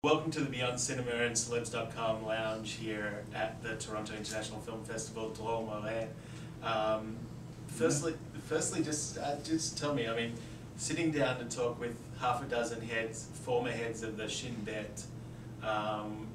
Welcome to the Beyond Cinema and Celebs.com lounge here at the Toronto International Film Festival, Dror Moreh. Firstly, just tell me, I mean, sitting down to talk with half a dozen former heads of the Shin Bet,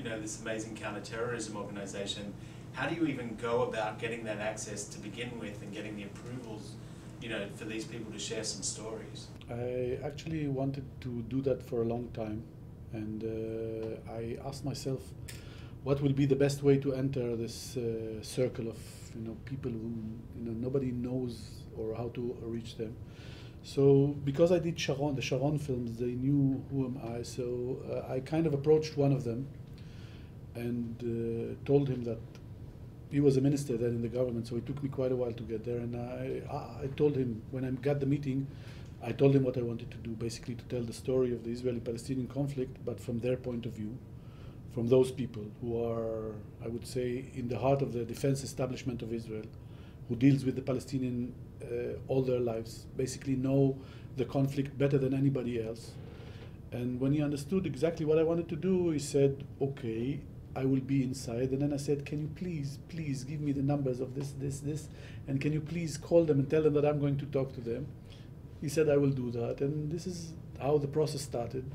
this amazing counter-terrorism organization, how do you even go about getting that access to begin with and getting the approvals, for these people to share some stories? I actually wanted to do that for a long time. And I asked myself, what will be the best way to enter this circle of people who nobody knows or how to reach them. So because I did the Sharon films, they knew who am I. So I kind of approached one of them and told him that he was a minister then in the government. So it took me quite a while to get there. And I told him when I got the meeting, I told him what I wanted to do, basically to tell the story of the Israeli-Palestinian conflict, but from their point of view, from those people who are, I would say, in the heart of the defense establishment of Israel, who deals with the Palestinian all their lives, basically know the conflict better than anybody else. And when he understood exactly what I wanted to do, he said, okay, I will be inside. And then I said, can you please give me the numbers of this, and can you please call them and tell them that I'm going to talk to them? He said, I will do that, and this is how the process started.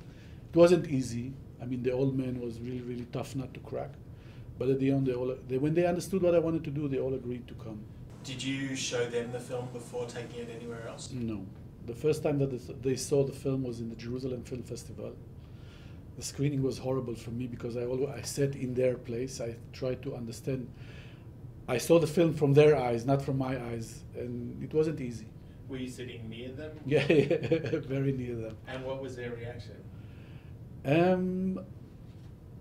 It wasn't easy. I mean, the old man was really, really tough nut to crack. But at the end, when they understood what I wanted to do, they all agreed to come. Did you show them the film before taking it anywhere else? No. The first time that they saw the film was in the Jerusalem Film Festival. The screening was horrible for me because I sat in their place. I tried to understand. I saw the film from their eyes, not from my eyes, and it wasn't easy. Were you sitting near them? Yeah, very near them. And what was their reaction?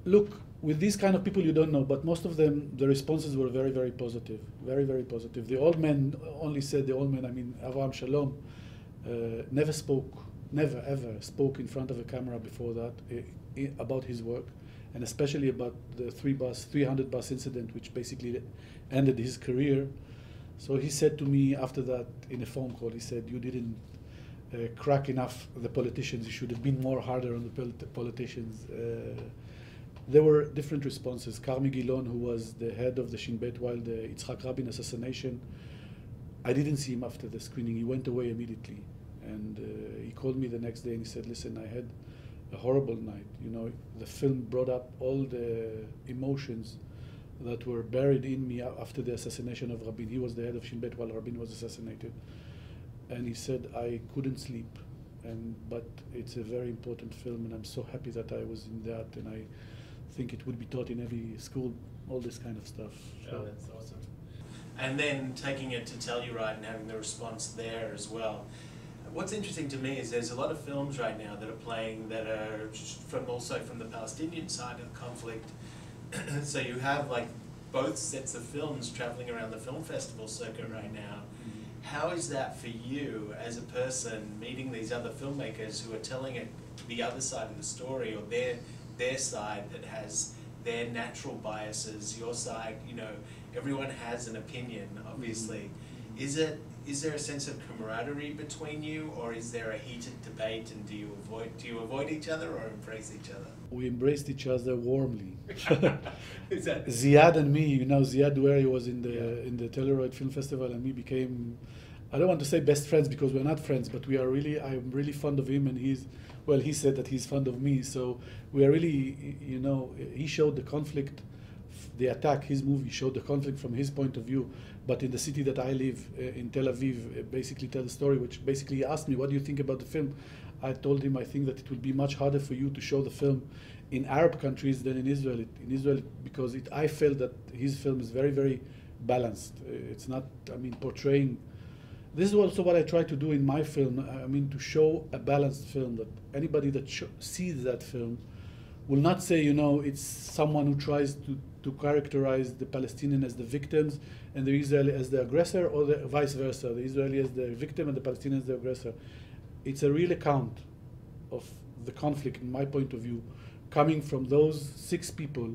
Look, with these kind of people you don't know, but most of them, the responses were very, very positive. Very, very positive. The old man only said, Avraham Shalom, never ever spoke in front of a camera before that about his work, and especially about the 300 bus incident, which basically ended his career. So he said to me after that in a phone call, he said, you didn't crack enough the politicians, you should have been more harder on the politicians. There were different responses. Carmi Gilon, who was the head of the Shin Bet while the Yitzhak Rabin assassination, I didn't see him after the screening. He went away immediately. And he called me the next day and he said, listen, I had a horrible night. The film brought up all the emotions that were buried in me after the assassination of Rabin. He was the head of Shin Bet while Rabin was assassinated. And he said, I couldn't sleep. But it's a very important film, and I'm so happy that I was in that, and I think it would be taught in every school, all this kind of stuff. Oh, that's awesome. And then taking it to Telluride and having the response there as well. What's interesting to me is there's a lot of films right now that are playing that are also from the Palestinian side of the conflict. So you have like both sets of films traveling around the film festival circuit right now. How is that for you as a person meeting these other filmmakers who are telling it the other side of the story, or their side that has their natural biases, your side, everyone has an opinion, obviously. Is there a sense of camaraderie between you, or is there a heated debate, and do you avoid each other or embrace each other? We embraced each other warmly. Is that Ziad and me, Ziad Dueri was in the Telluride Film Festival, and we became, I don't want to say best friends because we're not friends, but I'm really fond of him, and he said that he's fond of me. So we are really, he showed the conflict, the attack, his movie showed the conflict from his point of view. But in the city that I live, in Tel Aviv, basically tell the story, which basically he asked me, what do you think about the film? I told him I think that it will be much harder for you to show the film in Arab countries than in Israel. Because I felt that his film is very, very balanced. It's not, portraying. This is also what I try to do in my film. To show a balanced film, that anybody that sees that film will not say, it's someone who tries to characterize the Palestinian as the victims and the Israeli as the aggressor, or the vice versa, the Israeli as the victim and the Palestinian as the aggressor. It's a real account of the conflict, in my point of view, coming from those 6 people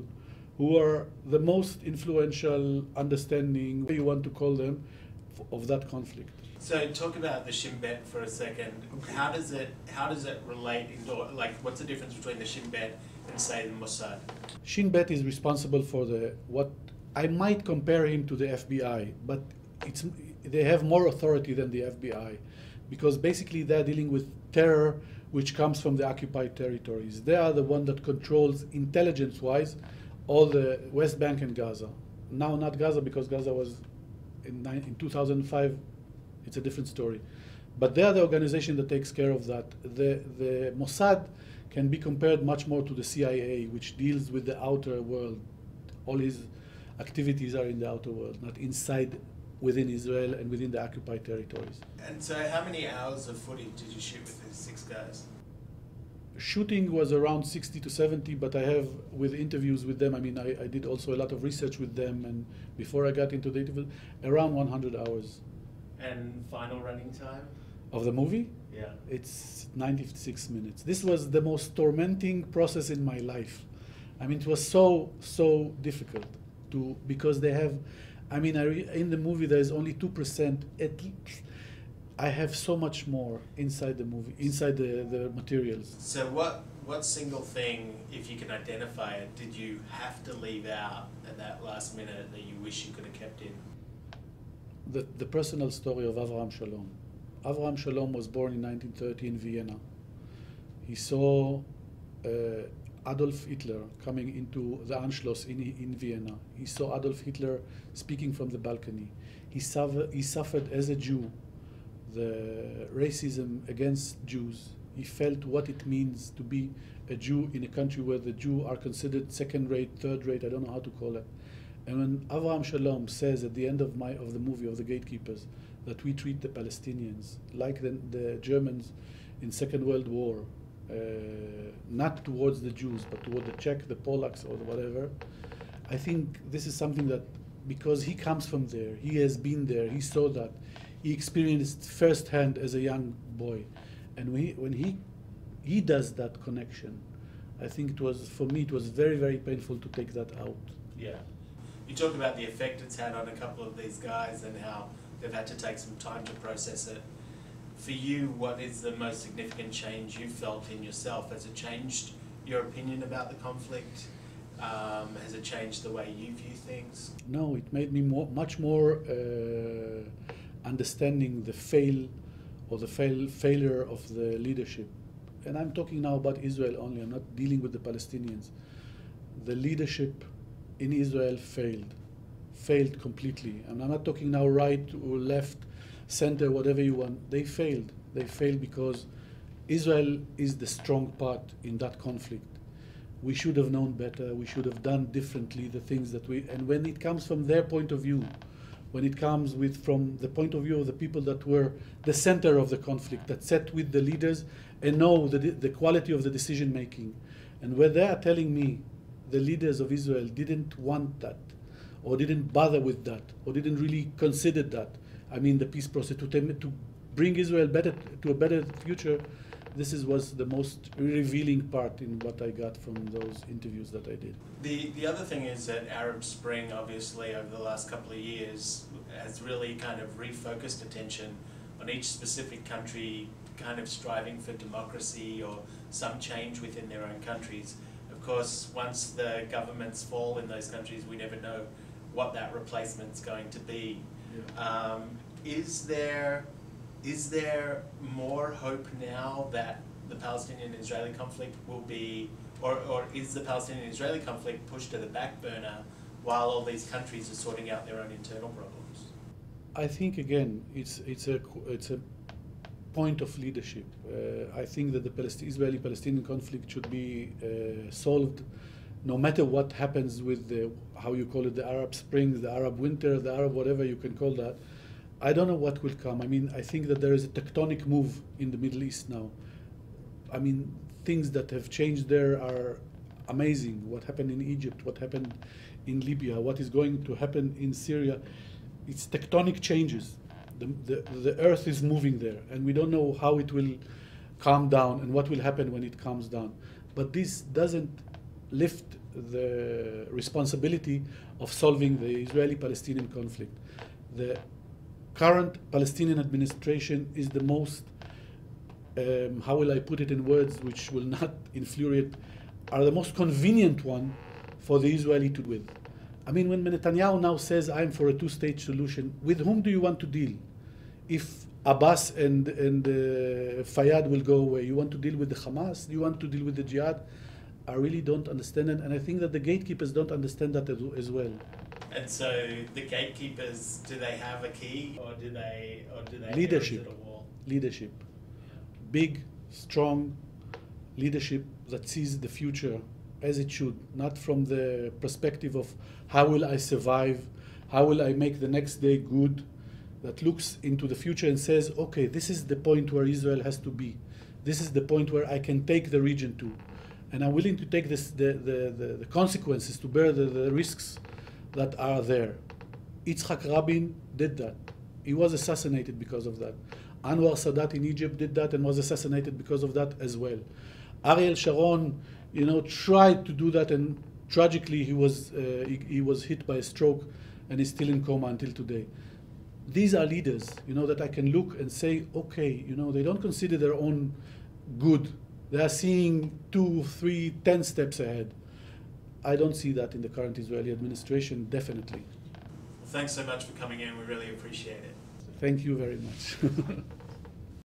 who are the most influential, understanding, whatever you want to call them, of that conflict. So talk about the Shin Bet for a second. How does it relate? Like, what's the difference between the Shin Bet in say, the Mossad? Shin Bet is responsible for what I might compare him to the FBI, but they have more authority than the FBI, because basically they're dealing with terror which comes from the occupied territories. They are the one that controls intelligence-wise all the West Bank and Gaza. Now not Gaza, because Gaza was in 2005, it's a different story. But they are the organization that takes care of that. The Mossad can be compared much more to the CIA, which deals with the outer world. All his activities are in the outer world, not inside, within Israel and within the occupied territories. And so how many hours of footage did you shoot with these 6 guys? Shooting was around 60 to 70, but I have, with interviews with them, I mean, I did also a lot of research with them, and before I got into the interview, around 100 hours. And final running time? Of the movie? Yeah. It's 96 minutes. This was the most tormenting process in my life. I mean, it was so difficult because they have, I mean, in the movie there is only 2%. I have so much more inside the movie, inside the materials. So what single thing, if you can identify it, did you have to leave out at that last minute that you wish you could have kept in? The personal story of Avraham Shalom. Avraham Shalom was born in 1930 in Vienna. He saw Adolf Hitler coming into the Anschluss in Vienna. He saw Adolf Hitler speaking from the balcony. He suffered as a Jew the racism against Jews. He felt what it means to be a Jew in a country where the Jews are considered second-rate, third-rate, I don't know how to call it. And when Avraham Shalom says at the end of the movie of the Gatekeepers that we treat the Palestinians like the Germans in Second World War, not towards the Jews, but toward the Czech, the Polacks, or whatever, I think this is something that, because he comes from there, he has been there, he saw that, he experienced firsthand as a young boy. And when he does that connection, I think it was, for me, it was very, very painful to take that out. Yeah. You talk about the effect it's had on a couple of these guys and how they've had to take some time to process it. For you, what is the most significant change you felt in yourself? Has it changed your opinion about the conflict? Has it changed the way you view things? No, it made me much more understanding the failure of the leadership. And I'm talking now about Israel only, I'm not dealing with the Palestinians. The leadership in Israel failed completely. And I'm not talking now right or left, center, whatever you want. They failed. They failed because Israel is the strong part in that conflict. We should have known better. We should have done differently the things that and when it comes from their point of view, when it comes from the point of view of the people that were the center of the conflict, that sat with the leaders and know the quality of the decision making. And where they are telling me the leaders of Israel didn't want that, or didn't bother with that, or didn't really consider that, I mean the peace process, to bring Israel to a better future, this was the most revealing part in what I got from those interviews that I did. The other thing is that Arab Spring, obviously, over the last couple of years, has really kind of refocused attention on each specific country kind of striving for democracy or some change within their own countries. Of course, once the governments fall in those countries, we never know what that replacement's going to be. Yeah. Is there more hope now that the Palestinian-Israeli conflict will be, or is the Palestinian-Israeli conflict pushed to the back burner while all these countries are sorting out their own internal problems? I think again, it's a point of leadership. I think that the Israeli-Palestinian conflict should be solved, no matter what happens with how you call it, the Arab Spring, the Arab Winter, the Arab whatever you can call that. I don't know what will come. I mean, I think that there is a tectonic move in the Middle East now. I mean, things that have changed there are amazing. What happened in Egypt, what happened in Libya, what is going to happen in Syria. It's tectonic changes. The earth is moving there, and we don't know how it will calm down and what will happen when it calms down. But this doesn't lift the responsibility of solving the Israeli-Palestinian conflict. The current Palestinian administration is the most, how will I put it in words which will not infuriate are the most convenient one for the Israeli to deal with. I mean, when Netanyahu now says, I'm for a two-state solution, with whom do you want to deal? If Abbas and Fayyad will go away, you want to deal with the Hamas? Do you want to deal with the jihad? I really don't understand it, and I think that the gatekeepers don't understand that as well. And so the gatekeepers, do they have a key, or do they Leadership. Or is it a wall? Leadership. Big, strong leadership that sees the future as it should, not from the perspective of how will I survive, how will I make the next day good, that looks into the future and says, okay, this is the point where Israel has to be. This is the point where I can take the region to. And I'm willing to take the consequences, to bear the risks that are there. Yitzhak Rabin did that. He was assassinated because of that. Anwar Sadat in Egypt did that and was assassinated because of that as well. Ariel Sharon, tried to do that, and tragically he was hit by a stroke and is still in coma until today. These are leaders, that I can look and say, okay, they don't consider their own good. They are seeing 2, 3, 10 steps ahead. I don't see that in the current Israeli administration, definitely. Well, thanks so much for coming in. We really appreciate it. Thank you very much.